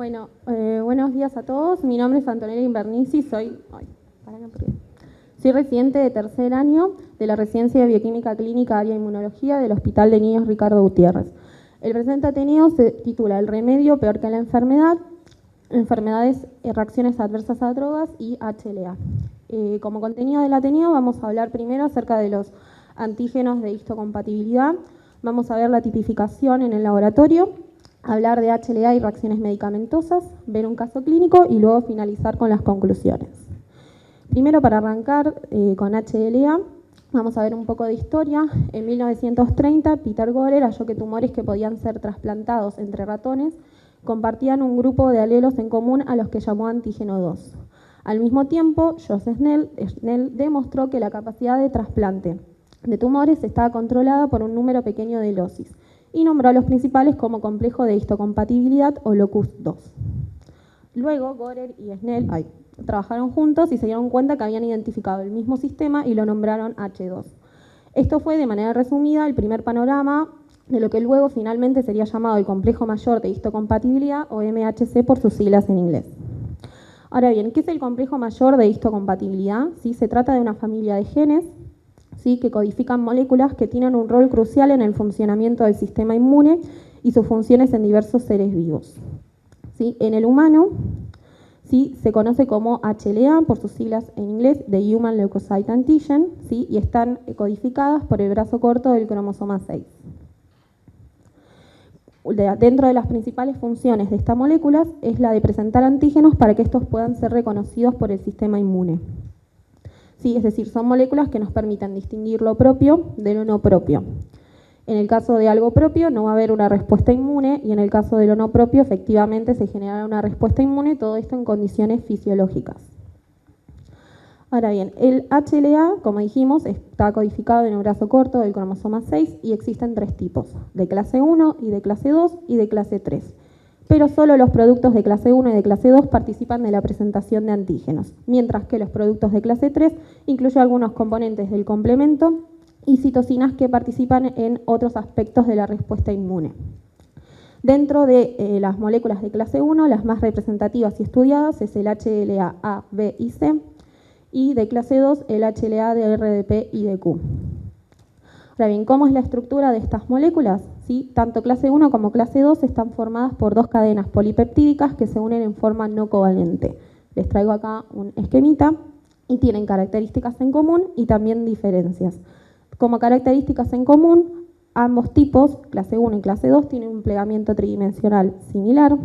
Bueno, buenos días a todos. Mi nombre es Antonella Invernici, soy residente de tercer año de la Residencia de Bioquímica Clínica Área Inmunología del Hospital de Niños Ricardo Gutiérrez. El presente Ateneo se titula El remedio peor que la enfermedad, enfermedades, reacciones adversas a drogas y HLA. Como contenido del Ateneo vamos a hablar primero acerca de los antígenos de histocompatibilidad, vamos a ver la tipificación en el laboratorio, hablar de HLA y reacciones medicamentosas, ver un caso clínico y luego finalizar con las conclusiones. Primero, para arrancar con HLA, vamos a ver un poco de historia. En 1930, Peter Gorer halló que tumores que podían ser trasplantados entre ratones compartían un grupo de alelos en común a los que llamó antígeno 2. Al mismo tiempo, Joseph Snell demostró que la capacidad de trasplante de tumores estaba controlada por un número pequeño de locis y nombró a los principales como complejo de histocompatibilidad o locus 2. Luego, Gorer y Snell trabajaron juntos y se dieron cuenta que habían identificado el mismo sistema y lo nombraron H2. Esto fue, de manera resumida, el primer panorama de lo que luego finalmente sería llamado el complejo mayor de histocompatibilidad o MHC por sus siglas en inglés. Ahora bien, ¿qué es el complejo mayor de histocompatibilidad? ¿Sí? Se trata de una familia de genes, ¿sí?, que codifican moléculas que tienen un rol crucial en el funcionamiento del sistema inmune y sus funciones en diversos seres vivos. ¿Sí? En el humano, ¿sí?, se conoce como HLA por sus siglas en inglés de Human Leukocyte Antigen, ¿sí?, y están codificadas por el brazo corto del cromosoma 6. Dentro de las principales funciones de estas moléculas es la de presentar antígenos para que estos puedan ser reconocidos por el sistema inmune. Sí, es decir, son moléculas que nos permiten distinguir lo propio de lo no propio. En el caso de algo propio no va a haber una respuesta inmune y en el caso de lo no propio efectivamente se generará una respuesta inmune, todo esto en condiciones fisiológicas. Ahora bien, el HLA, como dijimos, está codificado en el brazo corto del cromosoma 6 y existen tres tipos, de clase 1 y de clase 2 y de clase 3. Pero solo los productos de clase 1 y de clase 2 participan de la presentación de antígenos, mientras que los productos de clase 3 incluyen algunos componentes del complemento y citocinas que participan en otros aspectos de la respuesta inmune. Dentro de las moléculas de clase 1, las más representativas y estudiadas es el HLA A, B y C, y de clase 2 el HLA de RDP y de Q. Ahora bien, ¿cómo es la estructura de estas moléculas? ¿Sí? Tanto clase 1 como clase 2 están formadas por dos cadenas polipeptídicas que se unen en forma no covalente. Les traigo acá un esquemita y tienen características en común y también diferencias. Como características en común, ambos tipos, clase 1 y clase 2, tienen un plegamiento tridimensional similar,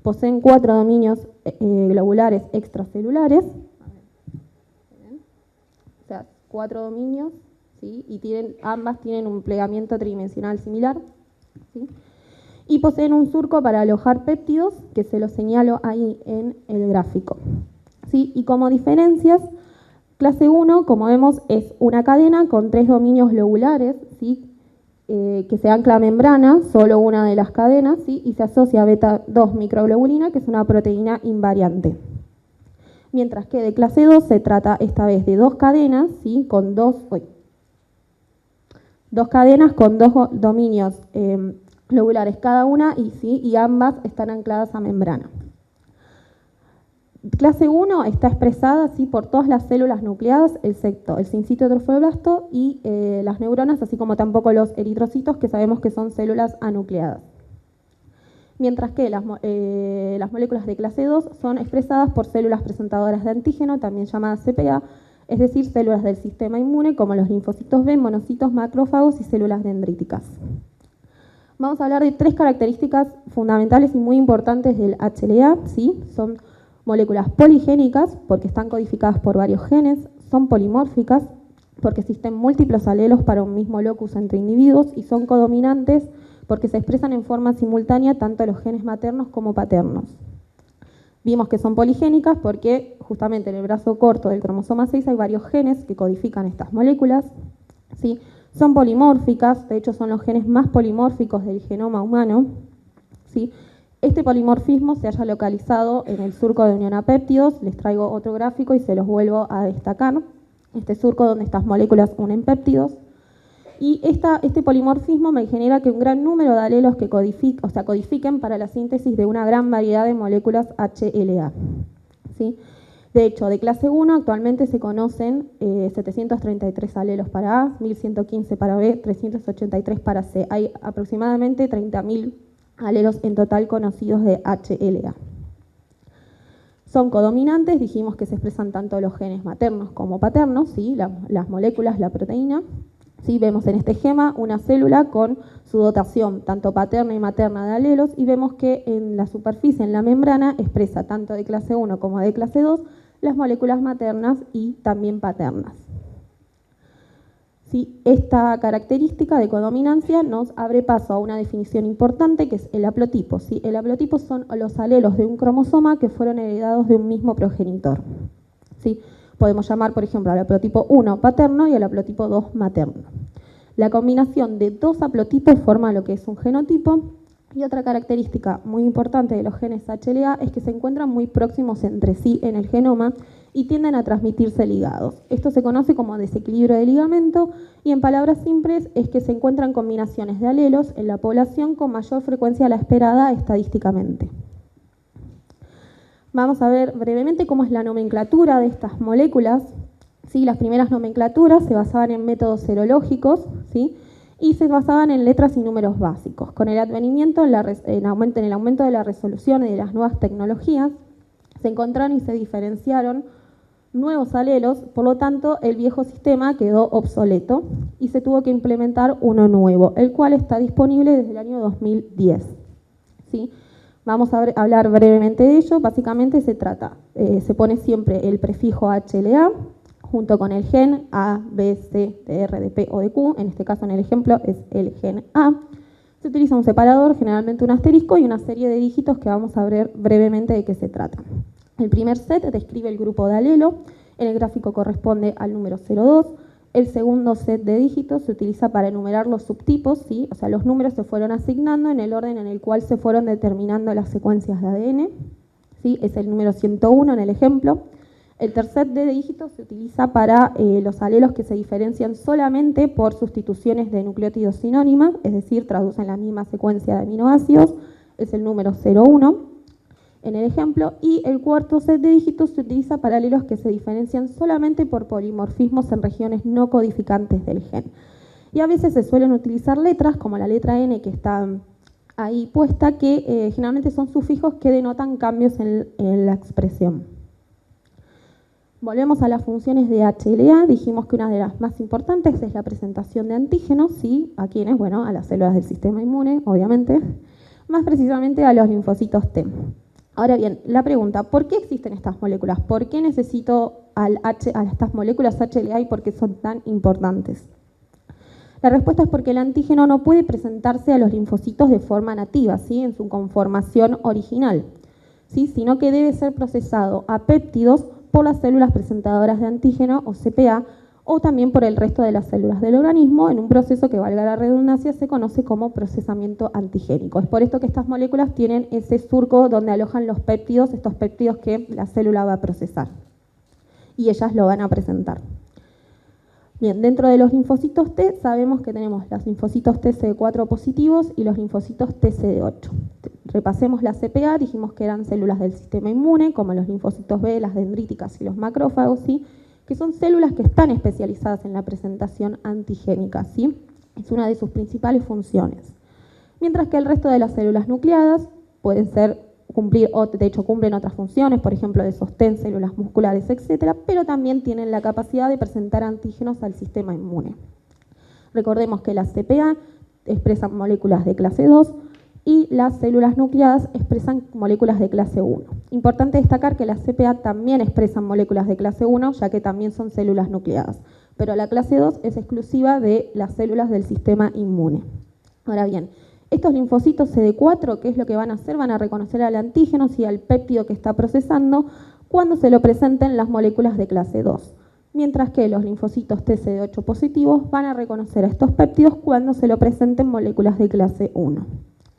poseen 4 dominios globulares extracelulares, o sea, 4 dominios, ¿sí?, y ambas tienen un plegamiento tridimensional similar, ¿sí?, y poseen un surco para alojar péptidos, que se los señalo ahí en el gráfico. ¿Sí? Y como diferencias, clase 1, como vemos, es una cadena con 3 dominios globulares, ¿sí?, que se ancla a membrana, solo una de las cadenas, ¿sí?, y se asocia a beta-2 microglobulina, que es una proteína invariante. Mientras que de clase 2 se trata esta vez de dos cadenas, ¿sí?, con dos cadenas con dos dominios globulares cada una y ambas están ancladas a membrana. Clase 1 está expresada, ¿sí?, por todas las células nucleadas, excepto el sincito trofoblasta y las neuronas, así como tampoco los eritrocitos, que sabemos que son células anucleadas. Mientras que las moléculas de clase 2 son expresadas por células presentadoras de antígeno, también llamadas CPA, es decir, células del sistema inmune como los linfocitos B, monocitos, macrófagos y células dendríticas. Vamos a hablar de tres características fundamentales y muy importantes del HLA, ¿sí? Son moléculas poligénicas, porque están codificadas por varios genes, son polimórficas, porque existen múltiples alelos para un mismo locus entre individuos, y son codominantes, porque se expresan en forma simultánea tanto los genes maternos como paternos. Vimos que son poligénicas porque justamente en el brazo corto del cromosoma 6 hay varios genes que codifican estas moléculas, ¿sí? Son polimórficas, de hecho son los genes más polimórficos del genoma humano, ¿sí? Este polimorfismo se halla localizado en el surco de unión a péptidos. Les traigo otro gráfico y se los vuelvo a destacar. Este surco donde estas moléculas unen péptidos. Y este polimorfismo me genera que un gran número de alelos que codifiquen para la síntesis de una gran variedad de moléculas HLA. ¿Sí? De hecho, de clase 1 actualmente se conocen 733 alelos para A, 1115 para B, 383 para C. Hay aproximadamente 30.000 alelos en total conocidos de HLA. Son codominantes, dijimos que se expresan tanto los genes maternos como paternos, ¿sí? Las moléculas, la proteína. ¿Sí? Vemos en este esquema una célula con su dotación tanto paterna y materna de alelos y vemos que en la superficie, en la membrana, expresa tanto de clase 1 como de clase 2 las moléculas maternas y también paternas. ¿Sí? Esta característica de codominancia nos abre paso a una definición importante que es el haplotipo. ¿Sí? El haplotipo son los alelos de un cromosoma que fueron heredados de un mismo progenitor. ¿Sí? Podemos llamar, por ejemplo, al haplotipo 1 paterno y al haplotipo 2 materno. La combinación de dos haplotipos forma lo que es un genotipo. Y otra característica muy importante de los genes HLA es que se encuentran muy próximos entre sí en el genoma y tienden a transmitirse ligados. Esto se conoce como desequilibrio de ligamento y en palabras simples es que se encuentran combinaciones de alelos en la población con mayor frecuencia a la esperada estadísticamente. Vamos a ver brevemente cómo es la nomenclatura de estas moléculas. ¿Sí? Las primeras nomenclaturas se basaban en métodos serológicos, ¿sí? Y se basaban en letras y números básicos. Con el advenimiento, en el aumento de la resolución y de las nuevas tecnologías, se encontraron y se diferenciaron nuevos alelos, por lo tanto, el viejo sistema quedó obsoleto y se tuvo que implementar uno nuevo, el cual está disponible desde el año 2010. ¿Sí? Vamos a hablar brevemente de ello. Básicamente se pone siempre el prefijo HLA junto con el gen A, B, C, de R, de P o de Q. En este caso, en el ejemplo, es el gen A. Se utiliza un separador, generalmente un asterisco, y una serie de dígitos que vamos a ver brevemente de qué se trata. El primer set describe el grupo de alelo. En el gráfico corresponde al número 02. El segundo set de dígitos se utiliza para enumerar los subtipos, ¿sí? O sea, los números se fueron asignando en el orden en el cual se fueron determinando las secuencias de ADN, ¿sí? Es el número 101 en el ejemplo. El tercer set de dígitos se utiliza para los alelos que se diferencian solamente por sustituciones de nucleótidos sinónimas, es decir, traducen la misma secuencia de aminoácidos, es el número 01. En el ejemplo, y el cuarto set de dígitos se utiliza para alelos que se diferencian solamente por polimorfismos en regiones no codificantes del gen. Y a veces se suelen utilizar letras, como la letra N que está ahí puesta, que generalmente son sufijos que denotan cambios en la expresión. Volvemos a las funciones de HLA. Dijimos que una de las más importantes es la presentación de antígenos, ¿sí? ¿A quiénes? Bueno, a las células del sistema inmune, obviamente, más precisamente a los linfocitos T. Ahora bien, la pregunta, ¿por qué existen estas moléculas? ¿Por qué necesito a estas moléculas HLA y por qué son tan importantes? La respuesta es porque el antígeno no puede presentarse a los linfocitos de forma nativa, ¿sí? En su conformación original, ¿sí? Sino que debe ser procesado a péptidos por las células presentadoras de antígeno o CPA o también por el resto de las células del organismo en un proceso que, valga la redundancia, se conoce como procesamiento antigénico. Es por esto que estas moléculas tienen ese surco donde alojan los péptidos, estos péptidos que la célula va a procesar y ellas lo van a presentar. Bien, dentro de los linfocitos T sabemos que tenemos los linfocitos TCD4 positivos y los linfocitos TCD8. Repasemos la CPA, dijimos que eran células del sistema inmune, como los linfocitos B, las dendríticas y los macrófagos, ¿sí? Que son células que están especializadas en la presentación antigénica, ¿sí? Es una de sus principales funciones. Mientras que el resto de las células nucleadas pueden cumplir, o de hecho cumplen otras funciones, por ejemplo de sostén, células musculares, etcétera, pero también tienen la capacidad de presentar antígenos al sistema inmune. Recordemos que las CPA expresan moléculas de clase 2 y las células nucleadas expresan moléculas de clase 1. Importante destacar que las CPA también expresan moléculas de clase 1, ya que también son células nucleadas, pero la clase 2 es exclusiva de las células del sistema inmune. Ahora bien, estos linfocitos CD4, ¿qué es lo que van a hacer? Van a reconocer al antígeno y al péptido que está procesando cuando se lo presenten las moléculas de clase 2. Mientras que los linfocitos TCD8 positivos van a reconocer a estos péptidos cuando se lo presenten moléculas de clase 1.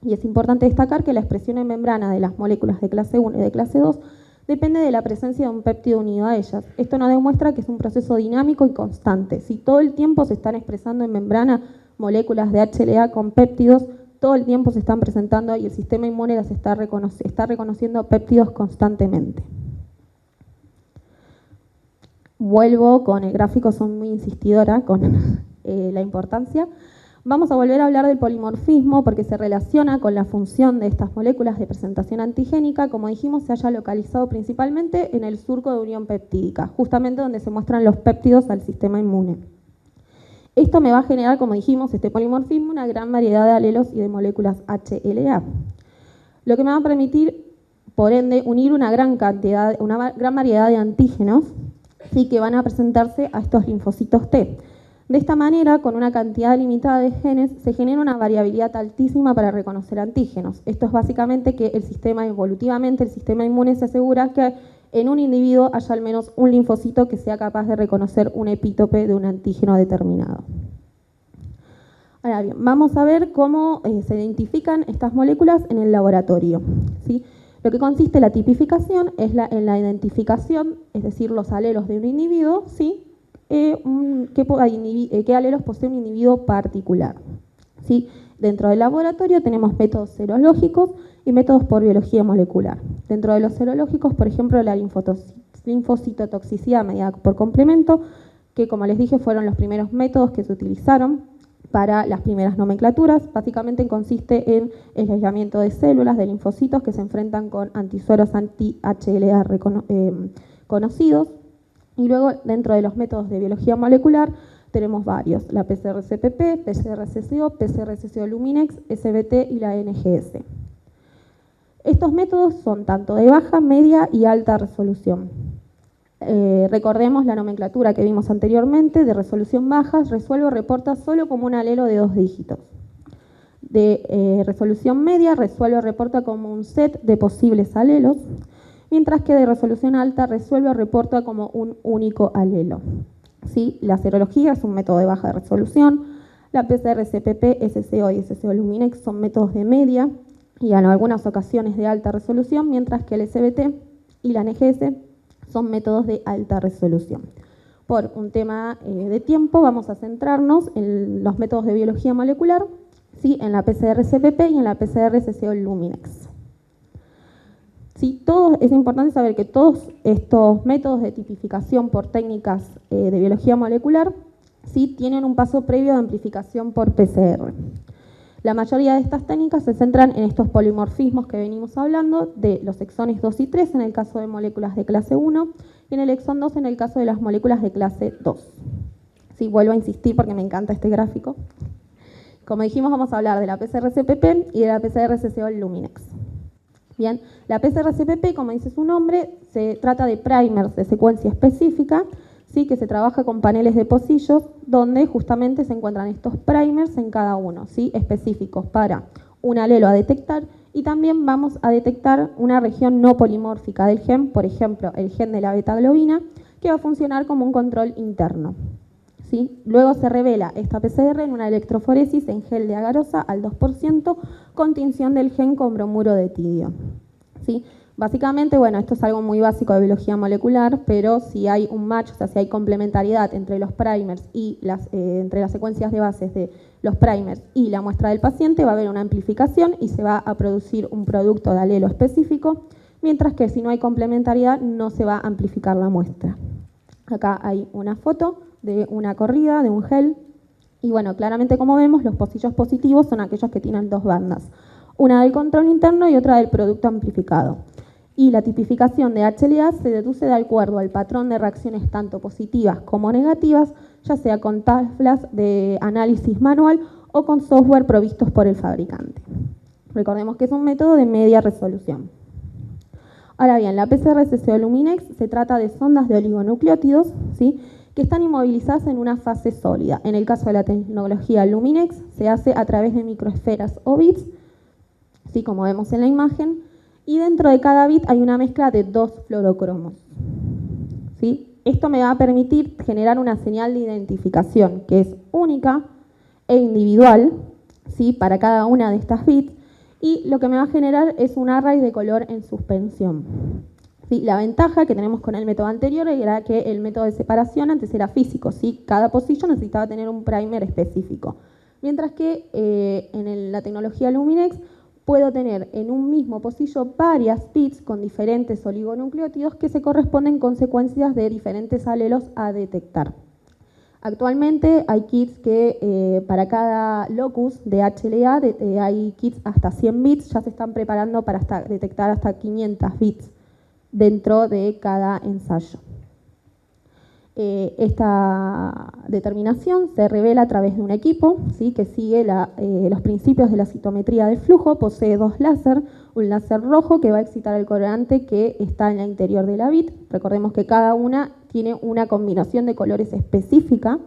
Y es importante destacar que la expresión en membrana de las moléculas de clase 1 y de clase 2 depende de la presencia de un péptido unido a ellas. Esto nos demuestra que es un proceso dinámico y constante. Si todo el tiempo se están expresando en membrana moléculas de HLA con péptidos, todo el tiempo se están presentando y el sistema inmune las está reconociendo péptidos constantemente. Vuelvo con el gráfico, son muy insistidora con la importancia. Vamos a volver a hablar del polimorfismo porque se relaciona con la función de estas moléculas de presentación antigénica. Como dijimos, se haya localizado principalmente en el surco de unión peptídica, justamente donde se muestran los péptidos al sistema inmune. Esto me va a generar, como dijimos, este polimorfismo, una gran variedad de alelos y de moléculas HLA. Lo que me va a permitir, por ende, unir una gran variedad de antígenos, ¿sí?, que van a presentarse a estos linfocitos T. De esta manera, con una cantidad limitada de genes, se genera una variabilidad altísima para reconocer antígenos. Esto es básicamente que evolutivamente, el sistema inmune se asegura que en un individuo haya al menos un linfocito que sea capaz de reconocer un epítope de un antígeno determinado. Ahora bien, vamos a ver cómo se identifican estas moléculas en el laboratorio, ¿sí? Lo que consiste la tipificación es en la identificación, es decir, los alelos de un individuo, ¿sí?, qué alelos posee un individuo particular, ¿sí? Dentro del laboratorio tenemos métodos serológicos y métodos por biología molecular. Dentro de los serológicos, por ejemplo, la linfocitotoxicidad mediada por complemento, que como les dije fueron los primeros métodos que se utilizaron para las primeras nomenclaturas. Básicamente consiste en el aislamiento de células de linfocitos que se enfrentan con antisueros anti-HLA conocidos. Y luego, dentro de los métodos de biología molecular, tenemos varios: la PCR-CPP, PCR-CCO, PCR-CCO Luminex, SBT y la NGS. Estos métodos son tanto de baja, media y alta resolución. Recordemos la nomenclatura que vimos anteriormente: de resolución baja, resuelve o reporta solo como un alelo de 2 dígitos. De resolución media, resuelve o reporta como un set de posibles alelos, mientras que de resolución alta resuelve o reporta como un único alelo. ¿Sí? La serología es un método de baja resolución, la PCR-CPP, SCO y SCO Luminex son métodos de media y en algunas ocasiones de alta resolución, mientras que el SBT y la NGS son métodos de alta resolución. Por un tema de tiempo vamos a centrarnos en los métodos de biología molecular, ¿sí?, en la PCR-CPP y en la PCR-SCO Luminex. Sí, es importante saber que todos estos métodos de tipificación por técnicas de biología molecular, sí, tienen un paso previo de amplificación por PCR. La mayoría de estas técnicas se centran en estos polimorfismos que venimos hablando, de los exones 2 y 3 en el caso de moléculas de clase 1 y en el exón 2 en el caso de las moléculas de clase 2. Sí, vuelvo a insistir porque me encanta este gráfico. Como dijimos, vamos a hablar de la PCR-CPP y de la PCR-CCO Luminex. Bien, la PCR-CPP, como dice su nombre, se trata de primers de secuencia específica, ¿sí?, que se trabaja con paneles de pocillos donde justamente se encuentran estos primers en cada uno, ¿sí?, específicos para un alelo a detectar, y también vamos a detectar una región no polimórfica del gen, por ejemplo, el gen de la beta-globina, que va a funcionar como un control interno. ¿Sí? Luego se revela esta PCR en una electroforesis en gel de agarosa al 2% con tinción del gen con bromuro de tidio. ¿Sí? Básicamente, bueno, esto es algo muy básico de biología molecular, pero si hay un match, o sea, si hay complementariedad entre los primers y entre las secuencias de bases de los primers y la muestra del paciente, va a haber una amplificación y se va a producir un producto de alelo específico, mientras que si no hay complementariedad no se va a amplificar la muestra. Acá hay una foto de una corrida, de un gel, y bueno, claramente como vemos, los pocillos positivos son aquellos que tienen 2 bandas, una del control interno y otra del producto amplificado. Y la tipificación de HLA se deduce de acuerdo al patrón de reacciones tanto positivas como negativas, ya sea con tablas de análisis manual o con software provistos por el fabricante. Recordemos que es un método de media resolución. Ahora bien, la PCR-CCO Luminex se trata de sondas de oligonucleótidos, ¿sí?, que están inmovilizadas en una fase sólida. En el caso de la tecnología Luminex, se hace a través de microesferas o bits, ¿sí?, como vemos en la imagen, y dentro de cada bit hay una mezcla de 2 fluorocromos. ¿Sí? Esto me va a permitir generar una señal de identificación que es única e individual, ¿sí?, para cada una de estas bits, y lo que me va a generar es un array de color en suspensión. ¿Sí? La ventaja que tenemos con el método anterior era que el método de separación antes era físico, ¿sí? Cada pocillo necesitaba tener un primer específico. Mientras que en la tecnología Luminex puedo tener en un mismo pocillo varias bits con diferentes oligonucleótidos que se corresponden con secuencias de diferentes alelos a detectar. Actualmente hay kits que para cada locus de HLA hay kits hasta 100 bits, ya se están preparando para detectar hasta 500 bits dentro de cada ensayo. Esta determinación se revela a través de un equipo, ¿sí? Que sigue los principios de la citometría de flujo, posee dos láser, un láser rojo que va a excitar el colorante que está en el interior de la bit. Recordemos que cada una tiene una combinación de colores específica,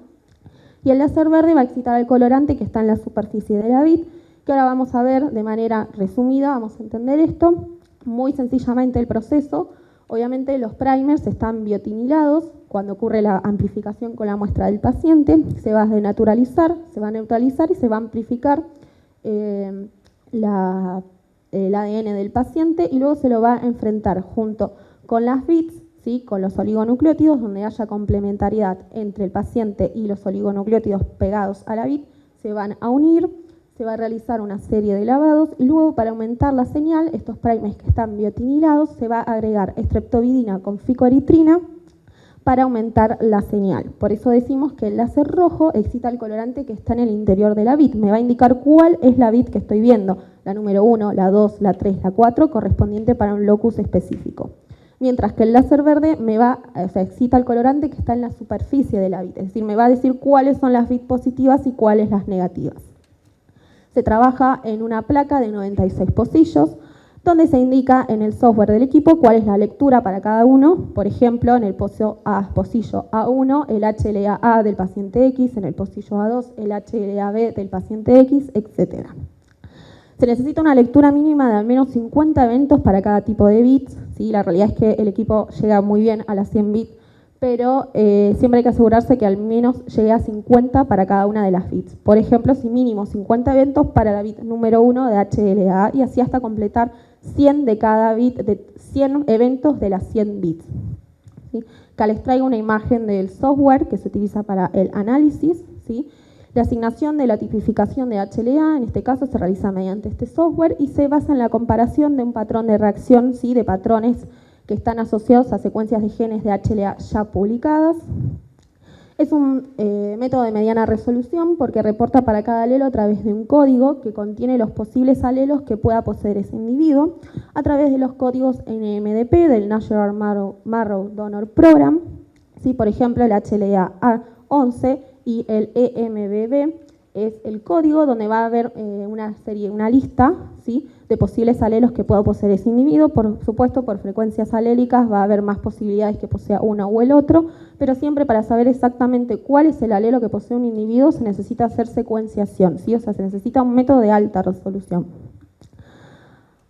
y el láser verde va a excitar el colorante que está en la superficie de la bit, que ahora vamos a ver de manera resumida, vamos a entender esto, muy sencillamente el proceso. Obviamente los primers están biotinilados. Cuando ocurre la amplificación con la muestra del paciente, se va a denaturalizar, se va a neutralizar y se va a amplificar el ADN del paciente, y luego se lo va a enfrentar junto con las bits, ¿sí? Con los oligonucleótidos, donde haya complementariedad entre el paciente y los oligonucleótidos pegados a la bit, se van a unir, se va a realizar una serie de lavados y luego, para aumentar la señal, estos primers que están biotinilados, se va a agregar streptobidina con ficoeritrina para aumentar la señal. Por eso decimos que el láser rojo excita el colorante que está en el interior de la bit. Me va a indicar cuál es la bit que estoy viendo, la número 1, la 2, la 3, la 4, correspondiente para un locus específico. Mientras que el láser verde excita el colorante que está en la superficie de la bit, es decir, me va a decir cuáles son las bits positivas y cuáles las negativas. Se trabaja en una placa de 96 pocillos, donde se indica en el software del equipo cuál es la lectura para cada uno. Por ejemplo, en el pocillo A1, el HLA-A del paciente X, en el pocillo A2, el HLA-B del paciente X, etc. Se necesita una lectura mínima de al menos 50 eventos para cada tipo de bits, ¿sí? La realidad es que el equipo llega muy bien a las 100 bits, pero siempre hay que asegurarse que al menos llegue a 50 para cada una de las bits. Por ejemplo, si mínimo 50 eventos para la bit número 1 de HLA, y así hasta completar 100 de cada bit, de 100 eventos de las 100 bits. ¿Sí? Acá les traigo una imagen del software que se utiliza para el análisis, ¿sí? La asignación de la tipificación de HLA, en este caso, se realiza mediante este software y se basa en la comparación de un patrón de reacción, ¿sí? De patrones que están asociados a secuencias de genes de HLA ya publicadas. Es un método de mediana resolución porque reporta para cada alelo a través de un código que contiene los posibles alelos que pueda poseer ese individuo a través de los códigos NMDP del Natural Marrow Donor Program, ¿sí? Por ejemplo, el HLA A11 y el EMBB es el código donde va a haber una lista, ¿sí? De posibles alelos que pueda poseer ese individuo. Por supuesto, por frecuencias alélicas va a haber más posibilidades que posea uno o el otro, pero siempre para saber exactamente cuál es el alelo que posee un individuo se necesita hacer secuenciación, ¿sí? O sea, se necesita un método de alta resolución.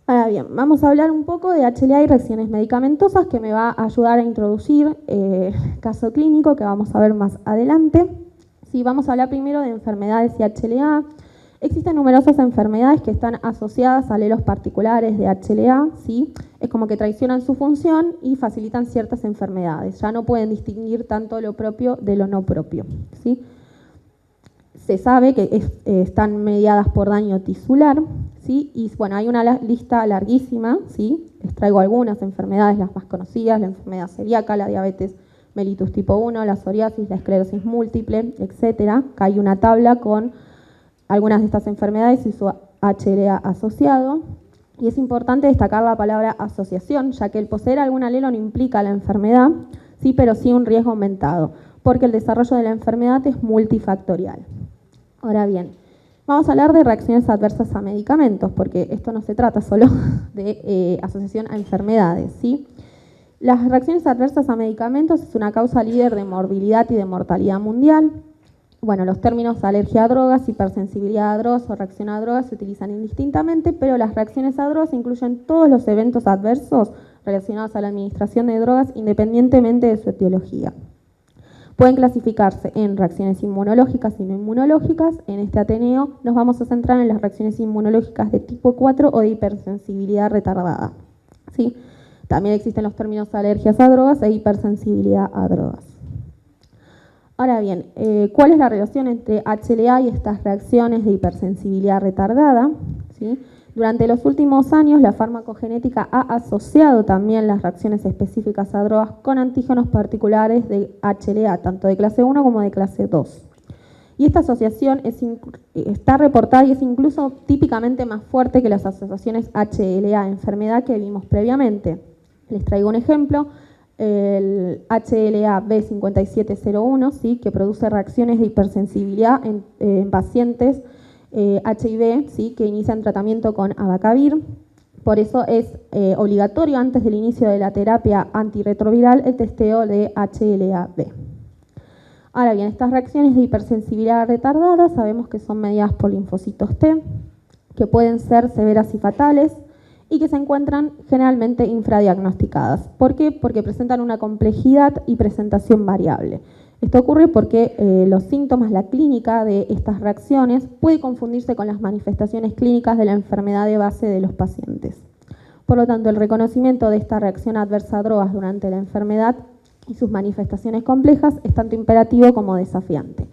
Ahora bien, vamos a hablar un poco de HLA y reacciones medicamentosas, que me va a ayudar a introducir el caso clínico que vamos a ver más adelante. Sí, vamos a hablar primero de enfermedades y HLA. Existen numerosas enfermedades que están asociadas a alelos particulares de HLA, ¿sí? Es como que traicionan su función y facilitan ciertas enfermedades. Ya no pueden distinguir tanto lo propio de lo no propio, ¿sí? Se sabe que están mediadas por daño tisular, ¿sí? Y bueno, hay una lista larguísima, ¿sí? Les traigo algunas enfermedades, las más conocidas: la enfermedad celíaca, la diabetes mellitus tipo 1, la psoriasis, la esclerosis múltiple, etc. Acá hay una tabla con algunas de estas enfermedades y su HLA asociado. Y es importante destacar la palabra asociación, ya que el poseer algún alelo no implica la enfermedad, sí, pero sí un riesgo aumentado, porque el desarrollo de la enfermedad es multifactorial. Ahora bien, vamos a hablar de reacciones adversas a medicamentos, porque esto no se trata solo de asociación a enfermedades, ¿sí? Las reacciones adversas a medicamentos es una causa líder de morbilidad y de mortalidad mundial. Bueno, los términos alergia a drogas, hipersensibilidad a drogas o reacción a drogas se utilizan indistintamente, pero las reacciones a drogas incluyen todos los eventos adversos relacionados a la administración de drogas independientemente de su etiología. Pueden clasificarse en reacciones inmunológicas y no inmunológicas. En este Ateneo nos vamos a centrar en las reacciones inmunológicas de tipo 4 o de hipersensibilidad retardada, ¿sí? También existen los términos alergias a drogas e hipersensibilidad a drogas. Ahora bien, ¿cuál es la relación entre HLA y estas reacciones de hipersensibilidad retardada? ¿Sí? Durante los últimos años, la farmacogenética ha asociado también las reacciones específicas a drogas con antígenos particulares de HLA, tanto de clase 1 como de clase 2. Y esta asociación está reportada y es incluso típicamente más fuerte que las asociaciones HLA-enfermedad que vimos previamente. Les traigo un ejemplo. El HLA B5701, ¿sí?, que produce reacciones de hipersensibilidad en pacientes HIV, ¿sí?, que inician tratamiento con abacavir. Por eso es obligatorio antes del inicio de la terapia antirretroviral el testeo de HLA-B. Ahora bien, estas reacciones de hipersensibilidad retardada sabemos que son mediadas por linfocitos T, que pueden ser severas y fatales, y que se encuentran generalmente infradiagnosticadas. ¿Por qué? Porque presentan una complejidad y presentación variable. Esto ocurre porque los síntomas, la clínica de estas reacciones puede confundirse con las manifestaciones clínicas de la enfermedad de base de los pacientes. Por lo tanto, el reconocimiento de esta reacción adversa a drogas durante la enfermedad y sus manifestaciones complejas es tanto imperativo como desafiante.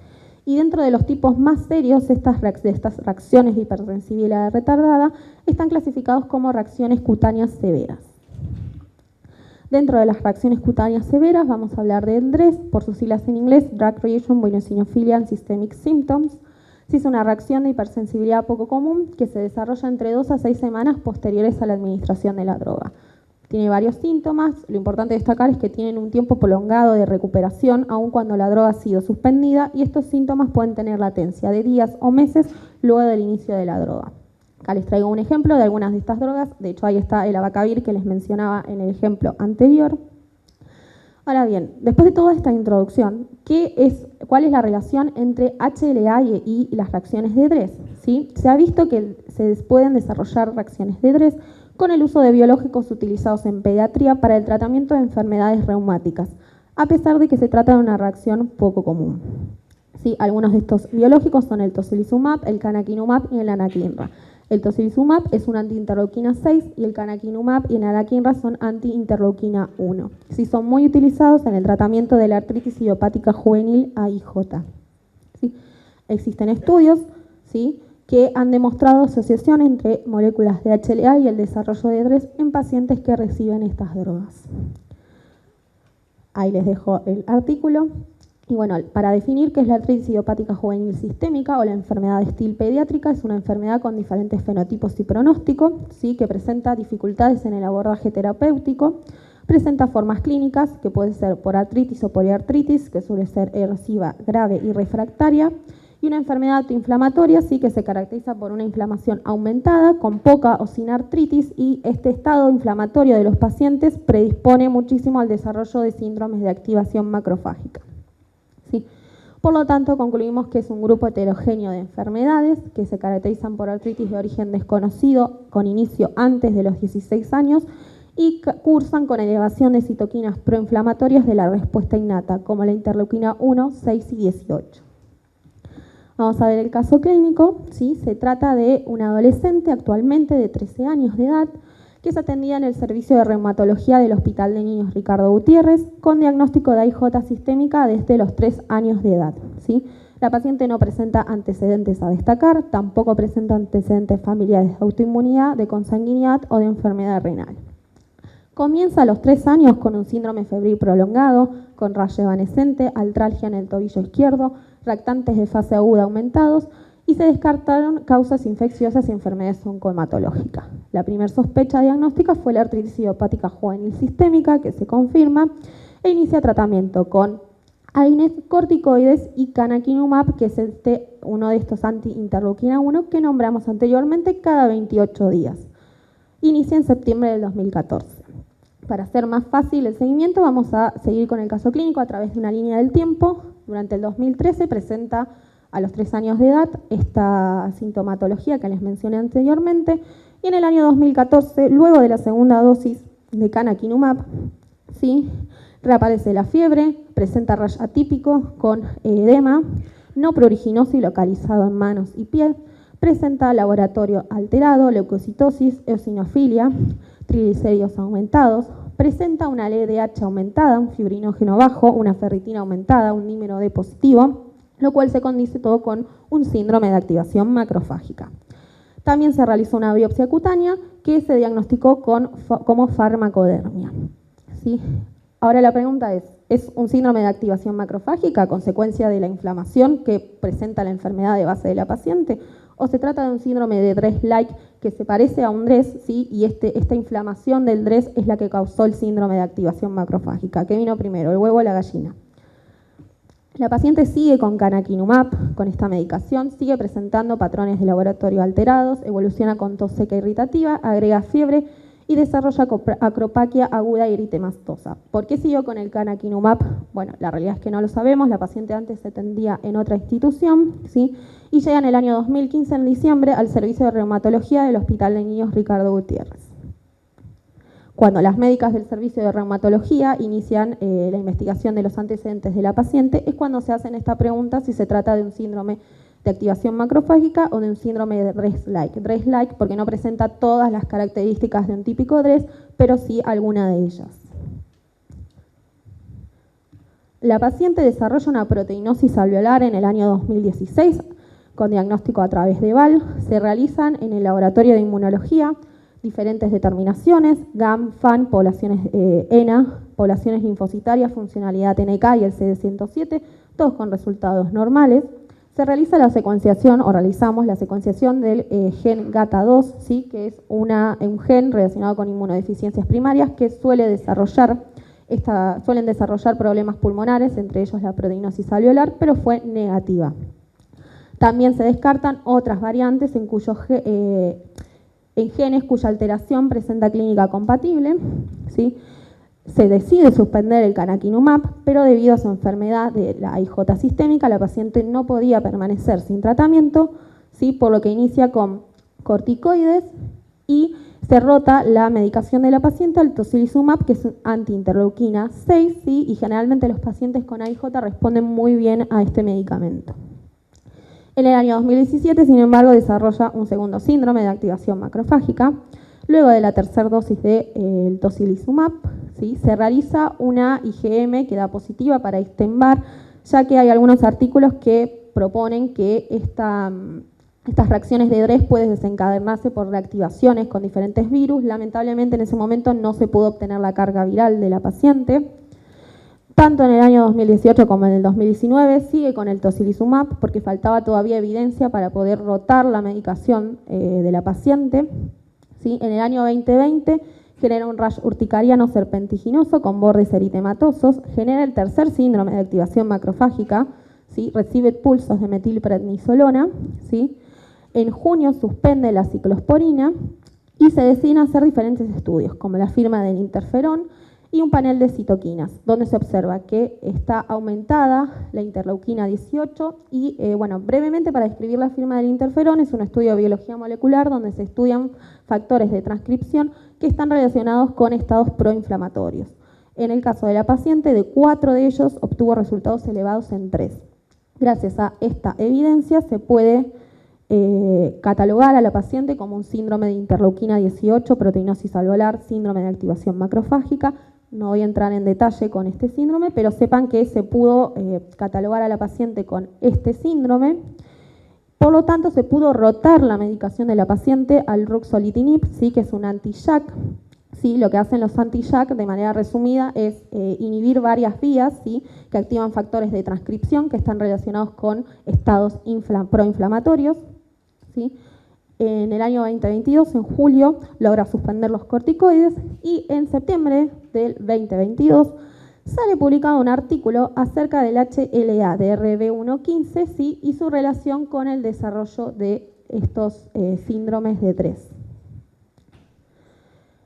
Y dentro de los tipos más serios de estas reacciones de hipersensibilidad retardada están clasificados como reacciones cutáneas severas. Dentro de las reacciones cutáneas severas vamos a hablar del DRESS, por sus siglas en inglés, Drug Reaction with Eosinophilia and Systemic Symptoms. Es una reacción de hipersensibilidad poco común que se desarrolla entre 2 a 6 semanas posteriores a la administración de la droga. Tiene varios síntomas, lo importante destacar es que tienen un tiempo prolongado de recuperación aun cuando la droga ha sido suspendida y estos síntomas pueden tener latencia de días o meses luego del inicio de la droga. Acá les traigo un ejemplo de algunas de estas drogas, de hecho ahí está el abacavir que les mencionaba en el ejemplo anterior. Ahora bien, después de toda esta introducción, ¿cuál es la relación entre HLA y las reacciones de DRESS? ¿Sí? Se ha visto que se pueden desarrollar reacciones de DRESS con el uso de biológicos utilizados en pediatría para el tratamiento de enfermedades reumáticas, a pesar de que se trata de una reacción poco común. ¿Sí? Algunos de estos biológicos son el tocilizumab, el canakinumab y el anakinra. El tocilizumab es una antiinterleuquina 6 y el canakinumab y el anakinra son antiinterleuquina 1. Sí, son muy utilizados en el tratamiento de la artritis idiopática juvenil AIJ. ¿Sí? Existen estudios, ¿sí?, que han demostrado asociación entre moléculas de HLA y el desarrollo de DRESS en pacientes que reciben estas drogas. Ahí les dejo el artículo. Y bueno, para definir qué es la artritis idiopática juvenil sistémica o la enfermedad de Still pediátrica, es una enfermedad con diferentes fenotipos y pronóstico, ¿sí?, que presenta dificultades en el abordaje terapéutico, presenta formas clínicas que pueden ser por artritis o poliartritis, que suele ser erosiva, grave y refractaria, y una enfermedad autoinflamatoria, sí, que se caracteriza por una inflamación aumentada, con poca o sin artritis, y este estado inflamatorio de los pacientes predispone muchísimo al desarrollo de síndromes de activación macrofágica. ¿Sí? Por lo tanto, concluimos que es un grupo heterogéneo de enfermedades que se caracterizan por artritis de origen desconocido, con inicio antes de los 16 años, y cursan con elevación de citoquinas proinflamatorias de la respuesta innata, como la interleuquina 1, 6 y 18. Vamos a ver el caso clínico. ¿Sí? Se trata de una adolescente actualmente de 13 años de edad que es atendida en el servicio de reumatología del Hospital de Niños Ricardo Gutiérrez con diagnóstico de AIJ sistémica desde los 3 años de edad. ¿Sí? La paciente no presenta antecedentes a destacar, tampoco presenta antecedentes familiares de autoinmunidad, de consanguinidad o de enfermedad renal. Comienza a los 3 años con un síndrome febril prolongado, con rayo evanescente, artralgia en el tobillo izquierdo, reactantes de fase aguda aumentados y se descartaron causas infecciosas y enfermedades oncohematológicas. La primera sospecha diagnóstica fue la artritis idiopática juvenil sistémica, que se confirma, e inicia tratamiento con AINES, corticoides y canakinumab, que es uno de estos anti-interleuquina 1 que nombramos anteriormente, cada 28 días. Inicia en septiembre del 2014. Para hacer más fácil el seguimiento, vamos a seguir con el caso clínico a través de una línea del tiempo. Durante el 2013 presenta a los 3 años de edad esta sintomatología que les mencioné anteriormente, y en el año 2014, luego de la segunda dosis de canakinumab, ¿sí?, reaparece la fiebre, presenta rash atípico con edema, no pruriginoso y localizado en manos y piel, presenta laboratorio alterado, leucocitosis, eosinofilia, triglicéridos aumentados, presenta una LDH aumentada, un fibrinógeno bajo, una ferritina aumentada, un dímero D positivo, lo cual se condice todo con un síndrome de activación macrofágica. También se realizó una biopsia cutánea que se diagnosticó como farmacodermia. ¿Sí? Ahora la pregunta ¿es un síndrome de activación macrofágica a consecuencia de la inflamación que presenta la enfermedad de base de la paciente? ¿O se trata de un síndrome de DRESS-like que se parece a un DRESS, ¿sí? Y esta inflamación del DRESS es la que causó el síndrome de activación macrofágica? ¿Qué vino primero, el huevo o la gallina? La paciente sigue con canakinumab, con esta medicación, sigue presentando patrones de laboratorio alterados, evoluciona con tos seca irritativa, agrega fiebre y desarrolla acropaquia aguda y eritemastosa. ¿Por qué siguió con el canakinumab? Bueno, la realidad es que no lo sabemos, la paciente antes se atendía en otra institución, ¿sí? Y llega en el año 2015, en diciembre, al servicio de reumatología del Hospital de Niños Ricardo Gutiérrez. Cuando las médicas del servicio de reumatología inician la investigación de los antecedentes de la paciente, es cuando se hacen esta pregunta si se trata de un síndrome de activación macrofágica o de un síndrome de DRESS-like. DRESS-like porque no presenta todas las características de un típico DRESS, pero sí alguna de ellas. La paciente desarrolla una proteinosis alveolar en el año 2016 con diagnóstico a través de VAL. Se realizan en el laboratorio de inmunología diferentes determinaciones, GAM, FAN, poblaciones ENA, poblaciones linfocitarias, funcionalidad TNK y el CD107, todos con resultados normales. Se realiza la secuenciación, o realizamos la secuenciación del gen GATA2, ¿sí? Que es un gen relacionado con inmunodeficiencias primarias que suelen desarrollar problemas pulmonares, entre ellos la proteinosis alveolar, pero fue negativa. También se descartan otras variantes en genes cuya alteración presenta clínica compatible, ¿sí? Se decide suspender el canakinumab, pero debido a su enfermedad de la IJ sistémica, la paciente no podía permanecer sin tratamiento, ¿sí? Por lo que inicia con corticoides y se rota la medicación de la paciente al tocilizumab, que es antiinterleuquina 6, ¿sí? Y generalmente los pacientes con AIJ responden muy bien a este medicamento. En el año 2017, sin embargo, desarrolla un segundo síndrome de activación macrofágica. Luego de la tercera dosis del tocilizumab, ¿sí? Se realiza una IgM que da positiva para Epstein-Barr, ya que hay algunos artículos que proponen que estas reacciones de DRESS pueden desencadenarse por reactivaciones con diferentes virus. Lamentablemente en ese momento no se pudo obtener la carga viral de la paciente. Tanto en el año 2018 como en el 2019 sigue con el tocilizumab porque faltaba todavía evidencia para poder rotar la medicación de la paciente. ¿Sí? En el año 2020 genera un rash urticariano serpentiginoso con bordes eritematosos, genera el tercer síndrome de activación macrofágica, ¿sí? Recibe pulsos de metilprednisolona, ¿sí? En junio suspende la ciclosporina y se deciden hacer diferentes estudios, como la firma del interferón y un panel de citoquinas, donde se observa que está aumentada la interleuquina 18 y, brevemente para describir la firma del interferón, es un estudio de biología molecular donde se estudian factores de transcripción que están relacionados con estados proinflamatorios. En el caso de la paciente, de 4 de ellos obtuvo resultados elevados en 3. Gracias a esta evidencia se puede catalogar a la paciente como un síndrome de interleuquina 18, proteinosis alveolar, síndrome de activación macrofágica. No voy a entrar en detalle con este síndrome, pero sepan que se pudo catalogar a la paciente con este síndrome. Por lo tanto, se pudo rotar la medicación de la paciente al ruxolitinib, ¿sí? Que es un anti-JAK. ¿Sí? Lo que hacen los anti-JAK, de manera resumida, es inhibir varias vías, ¿sí? Que activan factores de transcripción que están relacionados con estados proinflamatorios, ¿sí? En el año 2022, en julio, logra suspender los corticoides y en septiembre del 2022 sale publicado un artículo acerca del HLA de RB115, ¿sí? Y su relación con el desarrollo de estos síndromes de 3.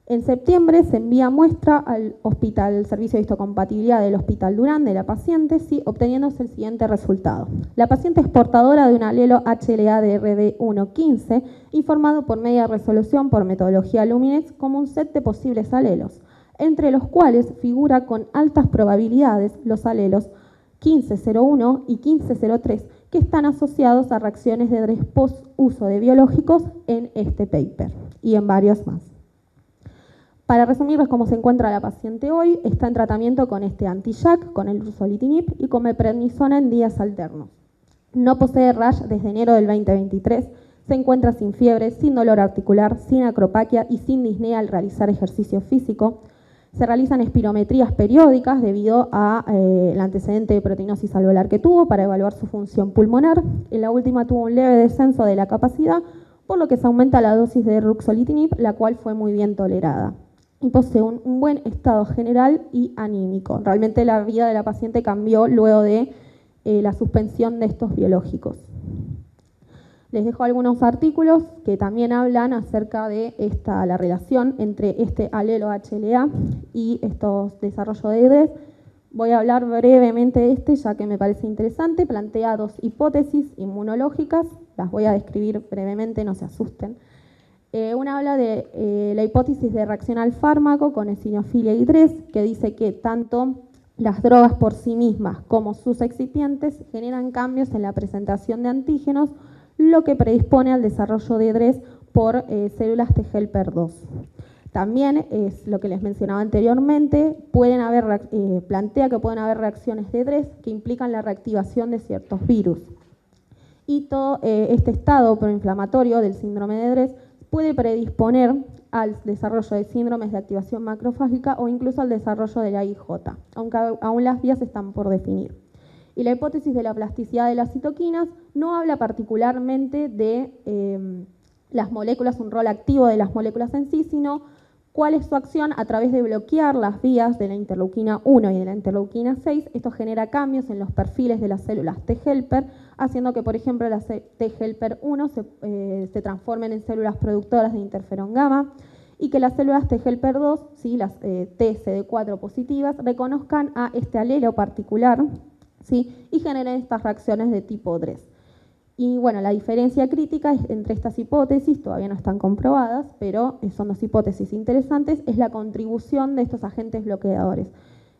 En septiembre se envía muestra al servicio de histocompatibilidad del Hospital Durán de la paciente, ¿sí? Obteniéndose el siguiente resultado. La paciente es portadora de un alelo HLA de RB115, informado por media resolución por metodología Luminex como un set de posibles alelos, entre los cuales figura con altas probabilidades los alelos 1501 y 1503, que están asociados a reacciones de DRESS post-uso de biológicos en este paper y en varios más. Para resumirles cómo se encuentra la paciente hoy, está en tratamiento con este anti-JAK, con el ruxolitinib y con meprednisona en días alternos. No posee rash desde enero del 2023, se encuentra sin fiebre, sin dolor articular, sin acropaquia y sin disnea al realizar ejercicio físico. Se realizan espirometrías periódicas debido al antecedente de proteinosis alveolar que tuvo para evaluar su función pulmonar. En la última tuvo un leve descenso de la capacidad, por lo que se aumenta la dosis de ruxolitinib, la cual fue muy bien tolerada. Y posee un buen estado general y anímico. Realmente la vida de la paciente cambió luego de la suspensión de estos biológicos. Les dejo algunos artículos que también hablan acerca de la relación entre este alelo HLA y estos desarrollos de EDRES. Voy a hablar brevemente de este, ya que me parece interesante. Plantea dos hipótesis inmunológicas, las voy a describir brevemente, no se asusten. Una habla de la hipótesis de reacción al fármaco con eosinofilia y EDRES, que dice que tanto las drogas por sí mismas como sus excipientes generan cambios en la presentación de antígenos, lo que predispone al desarrollo de EDRES por células T helper 2. También es lo que les mencionaba anteriormente, plantea que pueden haber reacciones de EDRES que implican la reactivación de ciertos virus. Y todo este estado proinflamatorio del síndrome de EDRES puede predisponer al desarrollo de síndromes de activación macrofágica o incluso al desarrollo de la IJ, aunque aún las vías están por definir. Y la hipótesis de la plasticidad de las citoquinas no habla particularmente de las moléculas, un rol activo de las moléculas en sí, sino cuál es su acción a través de bloquear las vías de la interleuquina 1 y de la interleuquina 6. Esto genera cambios en los perfiles de las células T helper, haciendo que, por ejemplo, las T helper 1 se transformen en células productoras de interferón gamma y que las células T helper 2, ¿sí? Las TCD4 positivas, reconozcan a este alelo particular, ¿sí? Y generen estas reacciones de tipo DRES. Y bueno, la diferencia crítica entre estas hipótesis, todavía no están comprobadas, pero son dos hipótesis interesantes, es la contribución de estos agentes bloqueadores.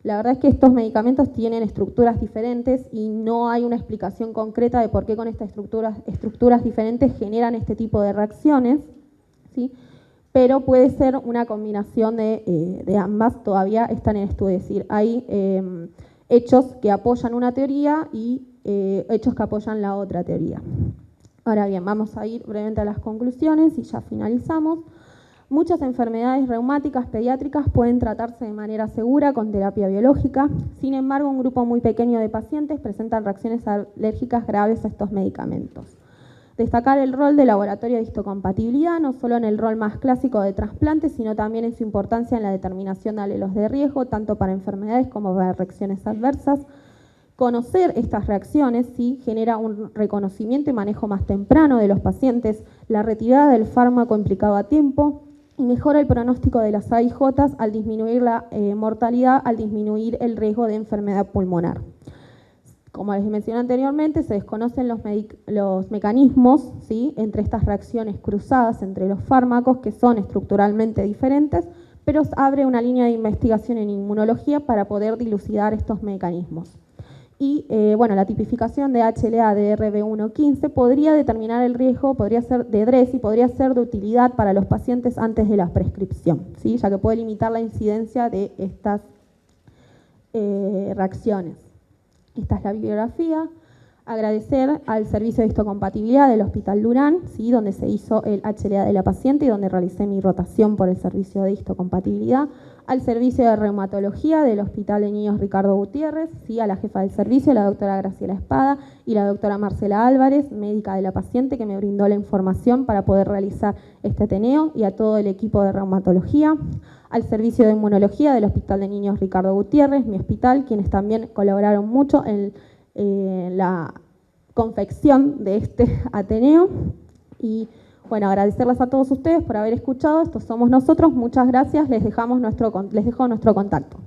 La verdad es que estos medicamentos tienen estructuras diferentes y no hay una explicación concreta de por qué con estas estructuras diferentes generan este tipo de reacciones, ¿sí? Pero puede ser una combinación de ambas, todavía están en estudio. Es decir, hay hechos que apoyan una teoría y hechos que apoyan la otra teoría. Ahora bien, vamos a ir brevemente a las conclusiones y ya finalizamos. Muchas enfermedades reumáticas pediátricas pueden tratarse de manera segura con terapia biológica. Sin embargo, un grupo muy pequeño de pacientes presentan reacciones alérgicas graves a estos medicamentos. Destacar el rol del laboratorio de histocompatibilidad, no solo en el rol más clásico de trasplante, sino también en su importancia en la determinación de alelos de riesgo, tanto para enfermedades como para reacciones adversas. Conocer estas reacciones ¿sí? Genera un reconocimiento y manejo más temprano de los pacientes, la retirada del fármaco implicado a tiempo y mejora el pronóstico de las AIJ al disminuir la mortalidad, al disminuir el riesgo de enfermedad pulmonar. Como les mencioné anteriormente, se desconocen los mecanismos ¿sí? Entre estas reacciones cruzadas entre los fármacos que son estructuralmente diferentes, pero abre una línea de investigación en inmunología para poder dilucidar estos mecanismos. Y bueno, la tipificación de HLA de RB115 podría determinar el riesgo, podría ser de DRES y podría ser de utilidad para los pacientes antes de la prescripción, ¿sí? Ya que puede limitar la incidencia de estas reacciones. Esta es la bibliografía. Agradecer al servicio de histocompatibilidad del Hospital Durán, ¿sí? Donde se hizo el HLA de la paciente y donde realicé mi rotación por el servicio de histocompatibilidad. Al servicio de reumatología del Hospital de Niños Ricardo Gutiérrez, ¿sí? A la jefa del servicio, la doctora Graciela Espada, y la doctora Marcela Álvarez, médica de la paciente, que me brindó la información para poder realizar este ateneo, y a todo el equipo de reumatología. Al servicio de inmunología del Hospital de Niños Ricardo Gutiérrez, mi hospital, quienes también colaboraron mucho en la confección de este ateneo. Y bueno, agradecerles a todos ustedes por haber escuchado. Estos somos nosotros. Muchas gracias. Les dejo nuestro contacto.